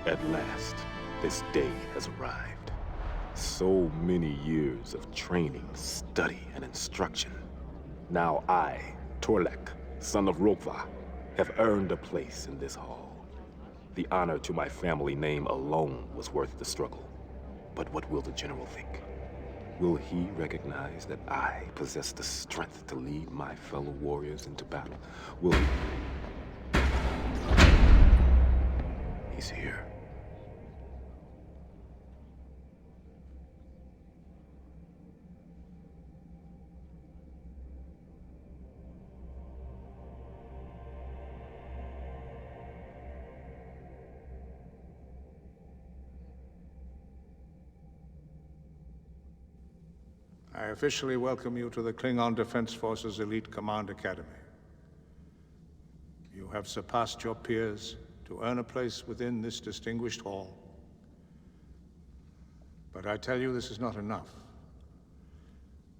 At last, this day has arrived. So many years of training, study, and instruction. Now I, Torlek, son of Rokva, have earned a place in this hall. The honor to my family name alone was worth the struggle. But what will the general think? Will he recognize that I possess the strength to lead my fellow warriors into battle? Will he... He's here. I officially welcome you to the Klingon Defense Forces Elite Command Academy. You have surpassed your peers to earn a place within this distinguished hall. But I tell you, this is not enough.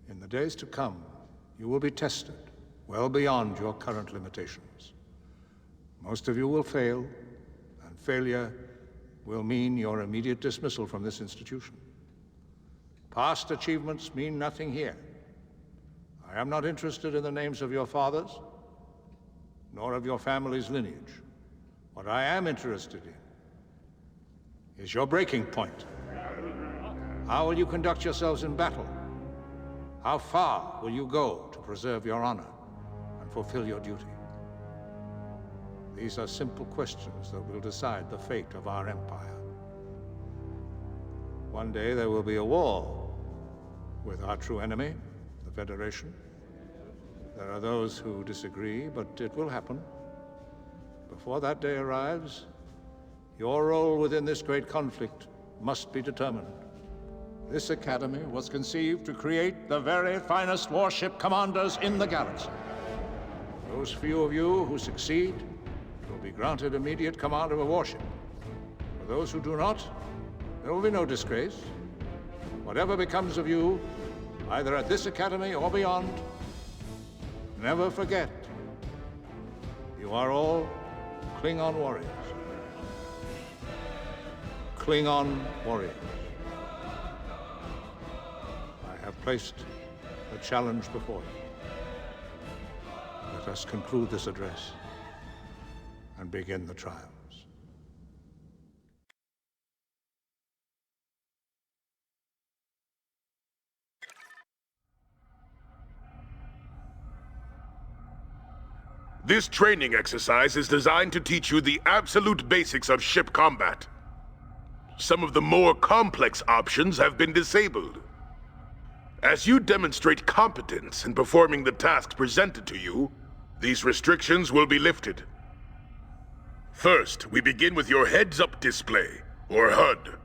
In the days to come, you will be tested well beyond your current limitations. Most of you will fail, and failure will mean your immediate dismissal from this institution. Past achievements mean nothing here. I am not interested in the names of your fathers, nor of your family's lineage. What I am interested in is your breaking point. How will you conduct yourselves in battle? How far will you go to preserve your honor and fulfill your duty? These are simple questions that will decide the fate of our empire. One day there will be a war with our true enemy, the Federation. There are those who disagree, but it will happen. Before that day arrives, your role within this great conflict must be determined. This academy was conceived to create the very finest warship commanders in the galaxy. Those few of you who succeed will be granted immediate command of a warship. For those who do not, there will be no disgrace. Whatever becomes of you, either at this academy or beyond, never forget, you are all Klingon warriors. Klingon warriors. I have placed a challenge before you. Let us conclude this address and begin the trials. This training exercise is designed to teach you the absolute basics of ship combat. Some of the more complex options have been disabled. As you demonstrate competence in performing the tasks presented to you, these restrictions will be lifted. First, we begin with your heads-up display, or HUD.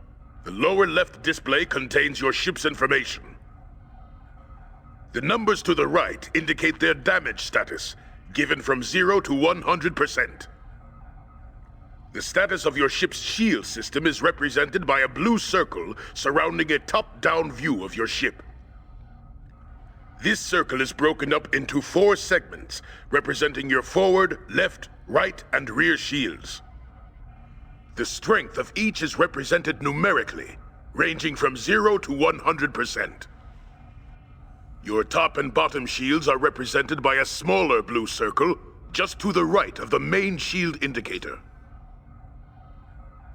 The lower left display contains your ship's information. The numbers to the right indicate their damage status, given from 0 to 100%. The status of your ship's shield system is represented by a blue circle surrounding a top-down view of your ship. This circle is broken up into 4 segments, representing your forward, left, right, and rear shields. The strength of each is represented numerically, ranging from 0 to 100%. Your top and bottom shields are represented by a smaller blue circle just to the right of the main shield indicator.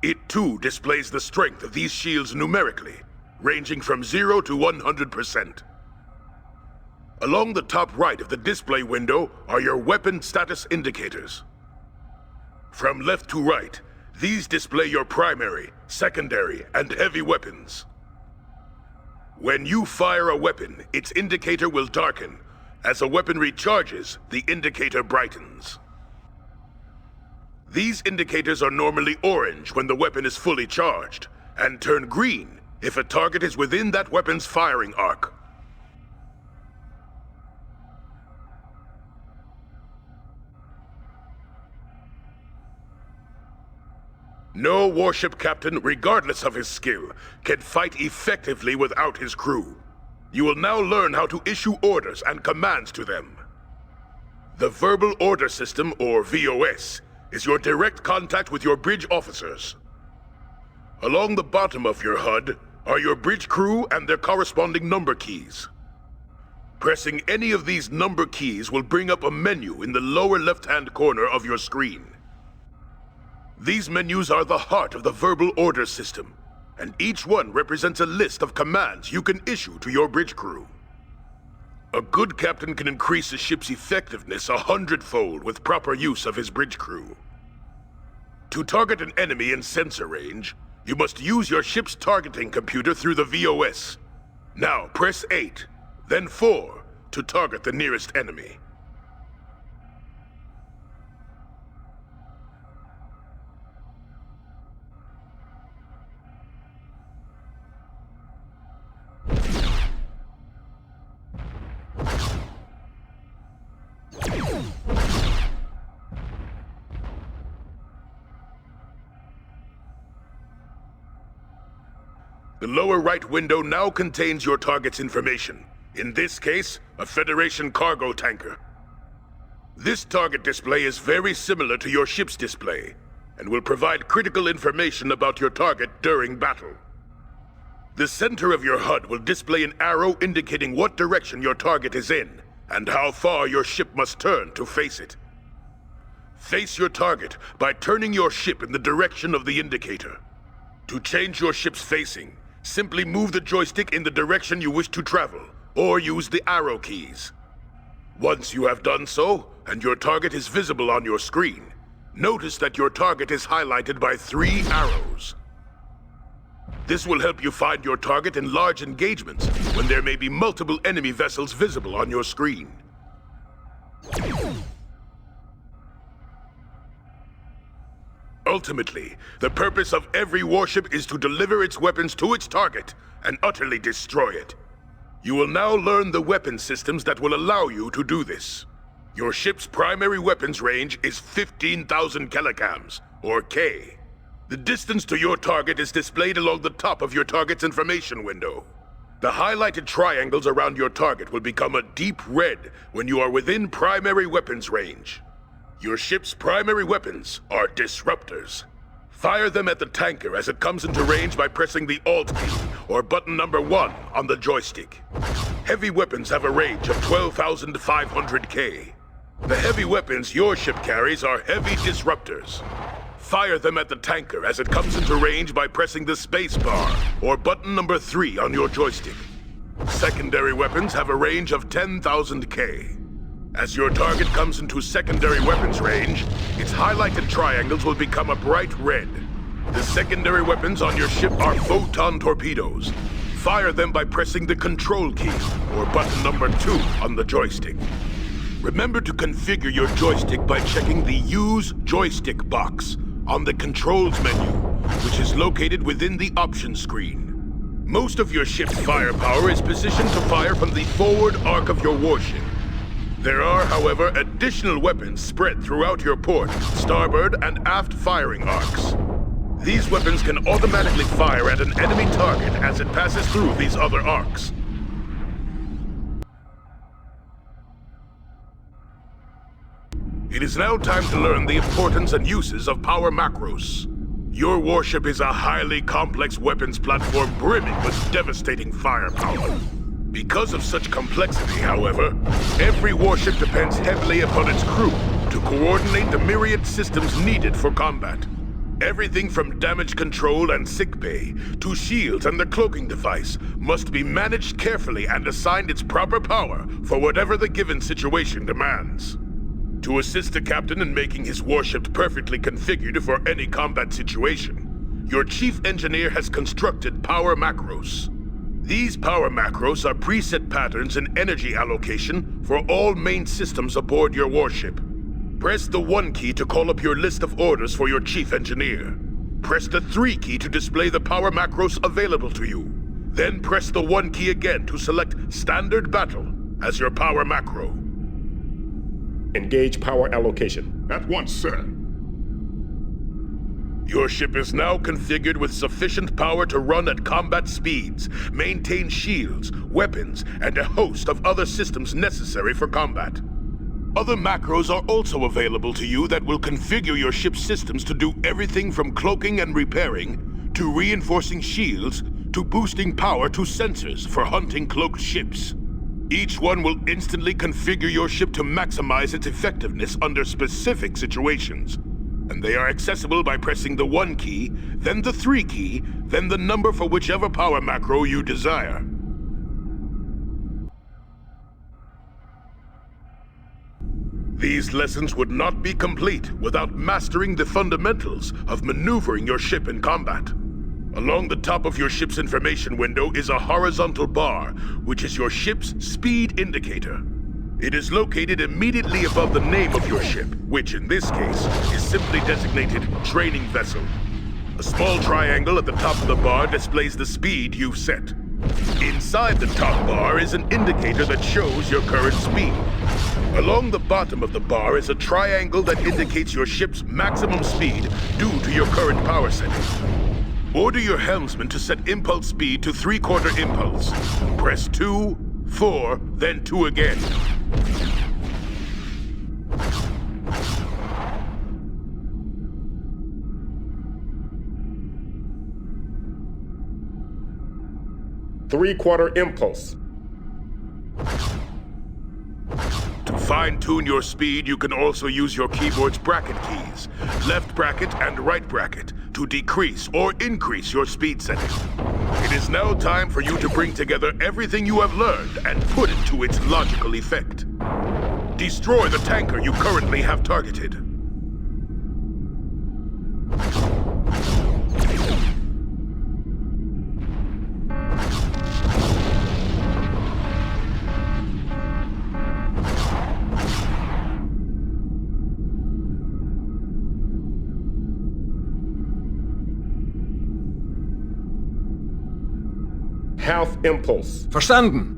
It too displays the strength of these shields numerically, ranging from 0 to 100%. Along the top right of the display window are your weapon status indicators. From left to right, these display your primary, secondary, and heavy weapons. When you fire a weapon, its indicator will darken. As a weapon recharges, the indicator brightens. These indicators are normally orange when the weapon is fully charged, and turn green if a target is within that weapon's firing arc. No warship captain, regardless of his skill, can fight effectively without his crew. You will now learn how to issue orders and commands to them. The Verbal Order System, or VOS, is your direct contact with your bridge officers. Along the bottom of your HUD are your bridge crew and their corresponding number keys. Pressing any of these number keys will bring up a menu in the lower left-hand corner of your screen. These menus are the heart of the verbal order system, and each one represents a list of commands you can issue to your bridge crew. A good captain can increase a ship's effectiveness 100-fold with proper use of his bridge crew. To target an enemy in sensor range, you must use your ship's targeting computer through the VOS. Now press 8, then 4 to target the nearest enemy. The lower right window now contains your target's information. In this case, a Federation cargo tanker. This target display is very similar to your ship's display, and will provide critical information about your target during battle. The center of your HUD will display an arrow indicating what direction your target is in, and how far your ship must turn to face it. Face your target by turning your ship in the direction of the indicator. To change your ship's facing, simply move the joystick in the direction you wish to travel, or use the arrow keys. Once you have done so, and your target is visible on your screen, notice that your target is highlighted by 3 arrows. This will help you find your target in large engagements, when there may be multiple enemy vessels visible on your screen. Ultimately, the purpose of every warship is to deliver its weapons to its target and utterly destroy it. You will now learn the weapon systems that will allow you to do this. Your ship's primary weapons range is 15,000 kilograms, or K. The distance to your target is displayed along the top of your target's information window. The highlighted triangles around your target will become a deep red when you are within primary weapons range. Your ship's primary weapons are disruptors. Fire them at the tanker as it comes into range by pressing the Alt key, or button number 1 on the joystick. Heavy weapons have a range of 12,500 K. The heavy weapons your ship carries are heavy disruptors. Fire them at the tanker as it comes into range by pressing the space bar, or button number 3 on your joystick. Secondary weapons have a range of 10,000 K. As your target comes into secondary weapons range, its highlighted triangles will become a bright red. The secondary weapons on your ship are photon torpedoes. Fire them by pressing the control key, or button number 2 on the joystick. Remember to configure your joystick by checking the Use Joystick box on the Controls menu, which is located within the options screen. Most of your ship's firepower is positioned to fire from the forward arc of your warship. There are, however, additional weapons spread throughout your port, starboard, and aft firing arcs. These weapons can automatically fire at an enemy target as it passes through these other arcs. It is now time to learn the importance and uses of power macros. Your warship is a highly complex weapons platform brimming with devastating firepower. Because of such complexity, however, every warship depends heavily upon its crew to coordinate the myriad systems needed for combat. Everything from damage control and sickbay to shields and the cloaking device must be managed carefully and assigned its proper power for whatever the given situation demands. To assist the captain in making his warship perfectly configured for any combat situation, your chief engineer has constructed power macros. These power macros are preset patterns in energy allocation for all main systems aboard your warship. Press the 1 key to call up your list of orders for your chief engineer. Press the 3 key to display the power macros available to you. Then press the 1 key again to select Standard Battle as your power macro. Engage power allocation. At once, sir. Your ship is now configured with sufficient power to run at combat speeds, maintain shields, weapons, and a host of other systems necessary for combat. Other macros are also available to you that will configure your ship's systems to do everything from cloaking and repairing to reinforcing shields, to boosting power to sensors for hunting cloaked ships. Each one will instantly configure your ship to maximize its effectiveness under specific situations. And they are accessible by pressing the 1 key, then the 3 key, then the number for whichever power macro you desire. These lessons would not be complete without mastering the fundamentals of maneuvering your ship in combat. Along the top of your ship's information window is a horizontal bar, which is your ship's speed indicator. It is located immediately above the name of your ship, which in this case is simply designated Training Vessel. A small triangle at the top of the bar displays the speed you've set. Inside the top bar is an indicator that shows your current speed. Along the bottom of the bar is a triangle that indicates your ship's maximum speed due to your current power setting. Order your helmsman to set impulse speed to 3/4 impulse. Press 2, 4, then 2 again. Three-quarter impulse. To fine-tune your speed, you can also use your keyboard's bracket keys, left bracket and right bracket, to decrease or increase your speed setting. It is now time for you to bring together everything you have learned and put it to its logical effect. Destroy the tanker you currently have targeted. Half impulse. Verstanden.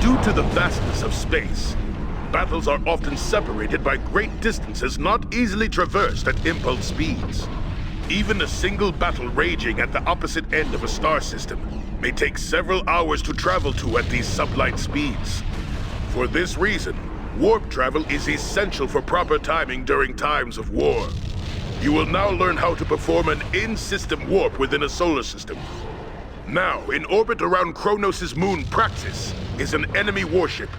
Due to the vastness of space, battles are often separated by great distances not easily traversed at impulse speeds. Even a single battle raging at the opposite end of a star system may take several hours to travel to at these sublight speeds. For this reason, warp travel is essential for proper timing during times of war. You will now learn how to perform an in-system warp within a solar system. Now, in orbit around Kronos' moon Praxis is an enemy warship.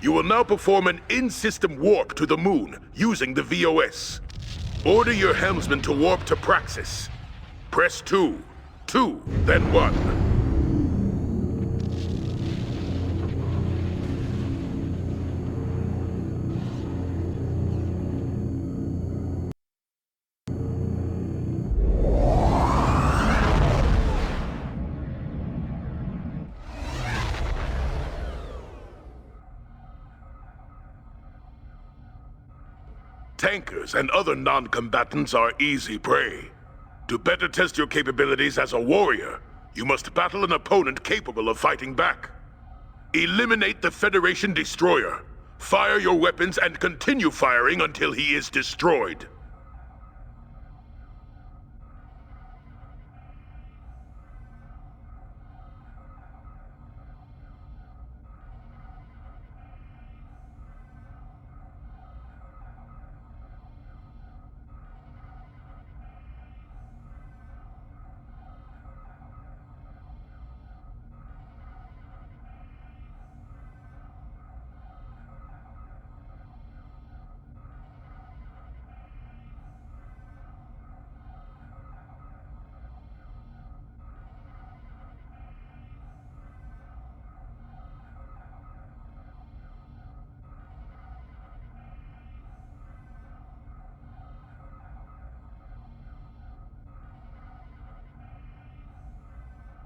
You will now perform an in-system warp to the moon using the VOS. Order your helmsman to warp to Praxis. Press 2, 2, then 1. Tankers and other non-combatants are easy prey. To better test your capabilities as a warrior, you must battle an opponent capable of fighting back. Eliminate the Federation destroyer. Fire your weapons and continue firing until he is destroyed.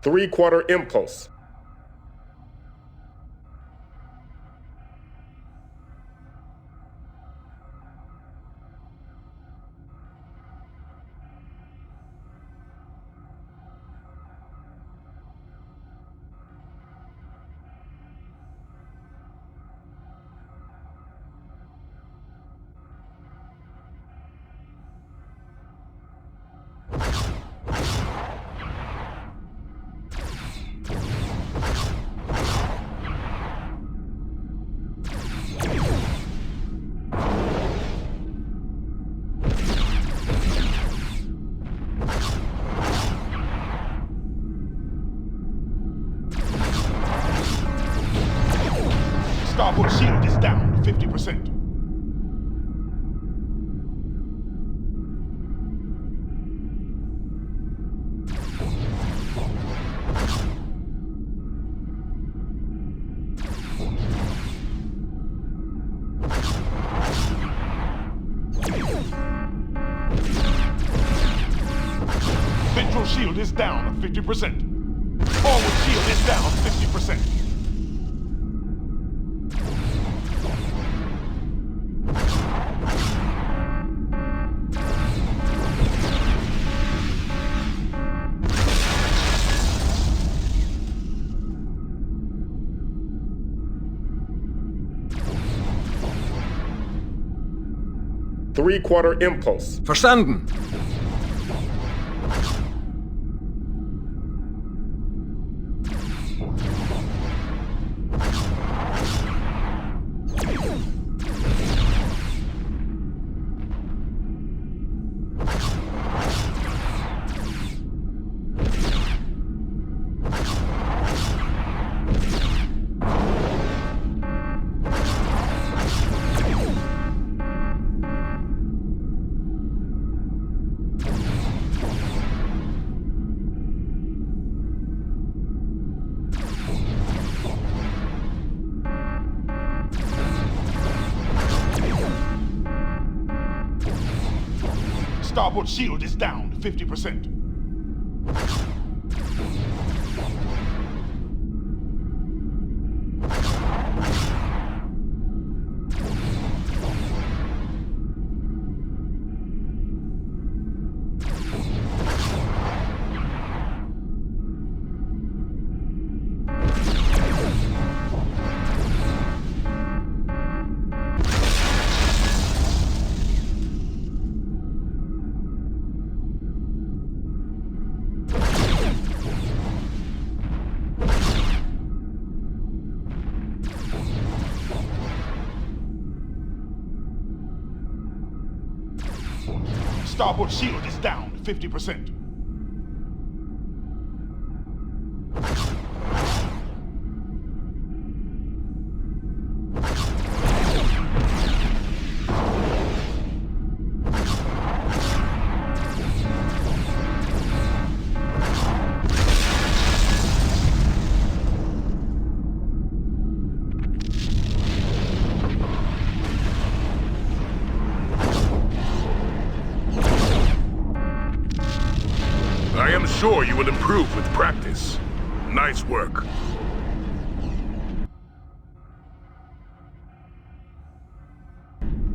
Three-quarter impulse. Starboard shield is down 50%. Ventral shield is down 50%. Forward shield is down 50%. Three-quarter impulse. Verstanden. Starboard shield is down 50%. Starboard shield is down 50%. I am sure you will improve with practice. Nice work.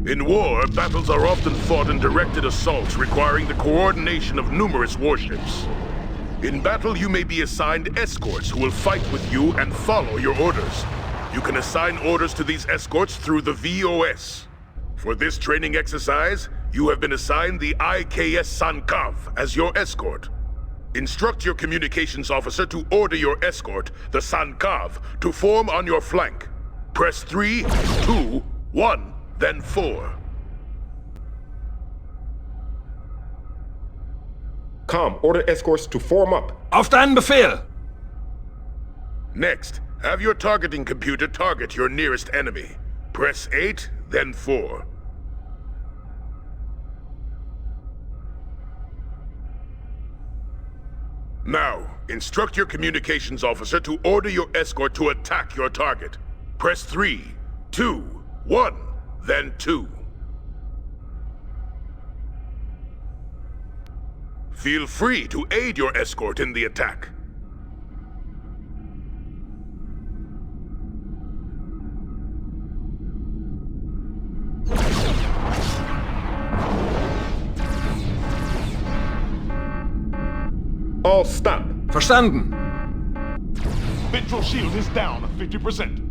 In war, battles are often fought in directed assaults requiring the coordination of numerous warships. In battle, you may be assigned escorts who will fight with you and follow your orders. You can assign orders to these escorts through the VOS. For this training exercise, you have been assigned the IKS Sankav as your escort. Instruct your communications officer to order your escort, the Sankav, to form on your flank. Press 3, 2, 1, then 4. Com, order escorts to form up. Auf deinen Befehl! Next, have your targeting computer target your nearest enemy. Press 8, then 4. Now, instruct your communications officer to order your escort to attack your target. Press 3, 2, 1, then 2. Feel free to aid your escort in the attack. All stop. Verstanden. Ventral shield is down 50%.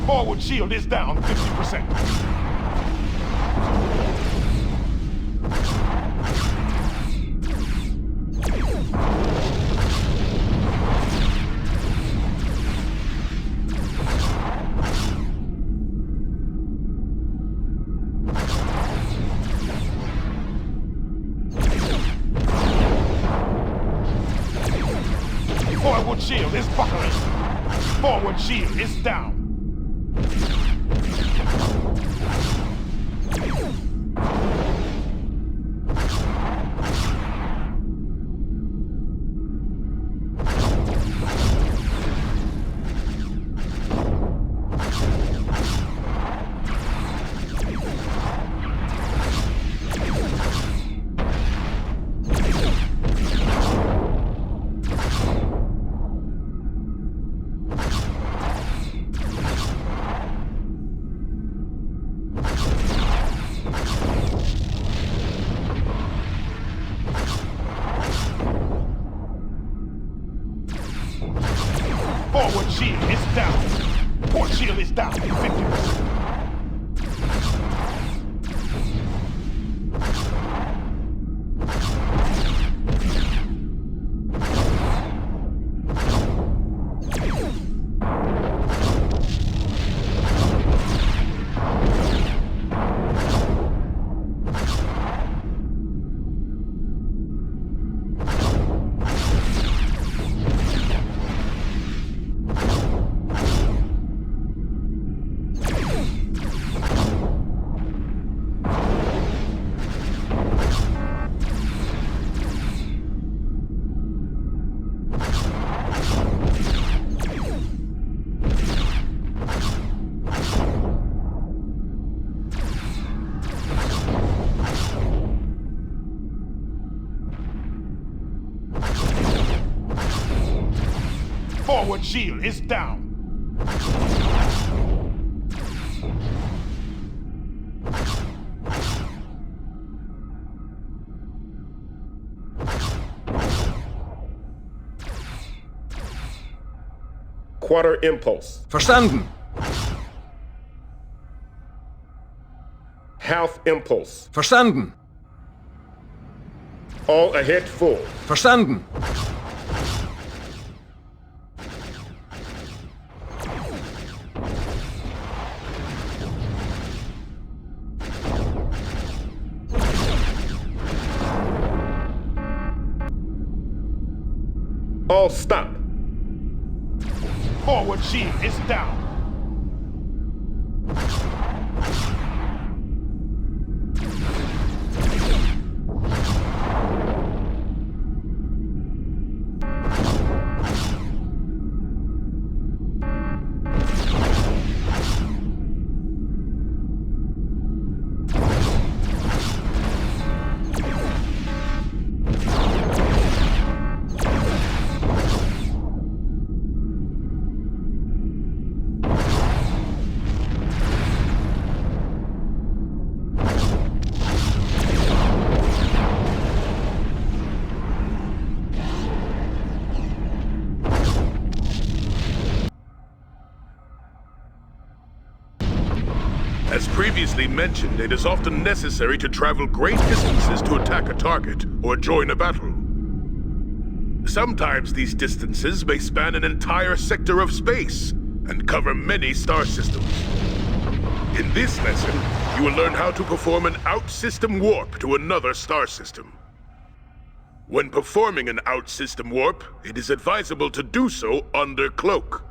Forward shield is down 50%. Forward shield is buckling. Forward shield is down. Forward shield is down. Port shield is down. 50%. Forward shield is down. Quarter impulse. Verstanden. Half impulse. Verstanden. All ahead full. Verstanden. All stop. Forward shield is down. As previously mentioned, it is often necessary to travel great distances to attack a target or join a battle. Sometimes these distances may span an entire sector of space and cover many star systems. In this lesson, you will learn how to perform an out-system warp to another star system. When performing an out-system warp, it is advisable to do so under cloak.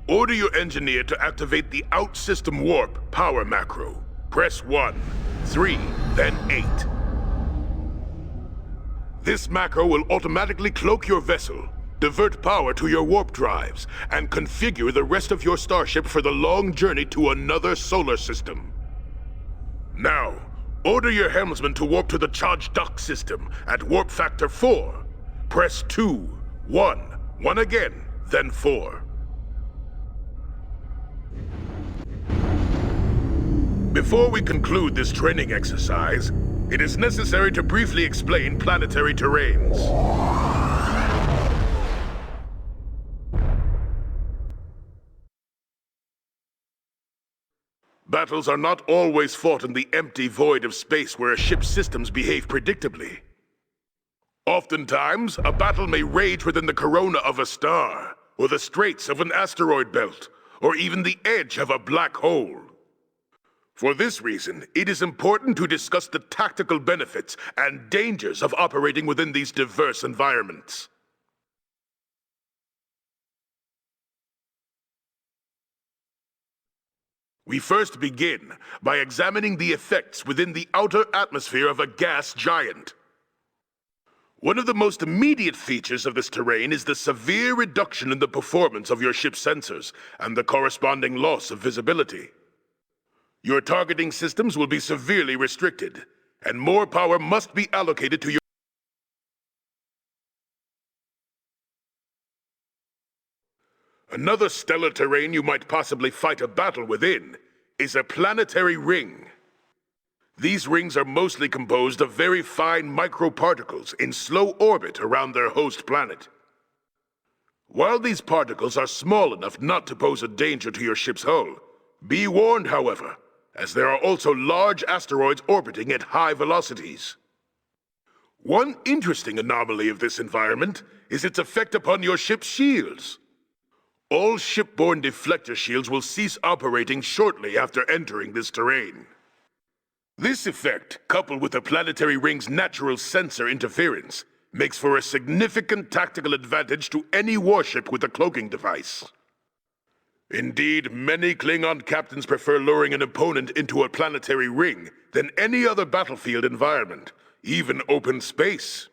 Order your engineer to activate the out-system warp power macro. Press 1, 3, then 8. This macro will automatically cloak your vessel, divert power to your warp drives, and configure the rest of your starship for the long journey to another solar system. Now, order your helmsman to warp to the charge dock system at warp factor 4. Press 2, 1, 1 again, then 4. Before we conclude this training exercise, it is necessary to briefly explain planetary terrains. Battles are not always fought in the empty void of space where a ship's systems behave predictably. Oftentimes, a battle may rage within the corona of a star, or the straits of an asteroid belt, or even the edge of a black hole. For this reason, it is important to discuss the tactical benefits and dangers of operating within these diverse environments. We first begin by examining the effects within the outer atmosphere of a gas giant. One of the most immediate features of this terrain is the severe reduction in the performance of your ship's sensors and the corresponding loss of visibility. Your targeting systems will be severely restricted, and more power must be allocated to your... Another stellar terrain you might possibly fight a battle within is a planetary ring. These rings are mostly composed of very fine microparticles in slow orbit around their host planet. While these particles are small enough not to pose a danger to your ship's hull, be warned, however, as there are also large asteroids orbiting at high velocities. One interesting anomaly of this environment is its effect upon your ship's shields. All shipborne deflector shields will cease operating shortly after entering this terrain. This effect, coupled with the planetary ring's natural sensor interference, makes for a significant tactical advantage to any warship with a cloaking device. Indeed, many Klingon captains prefer luring an opponent into a planetary ring than any other battlefield environment, even open space.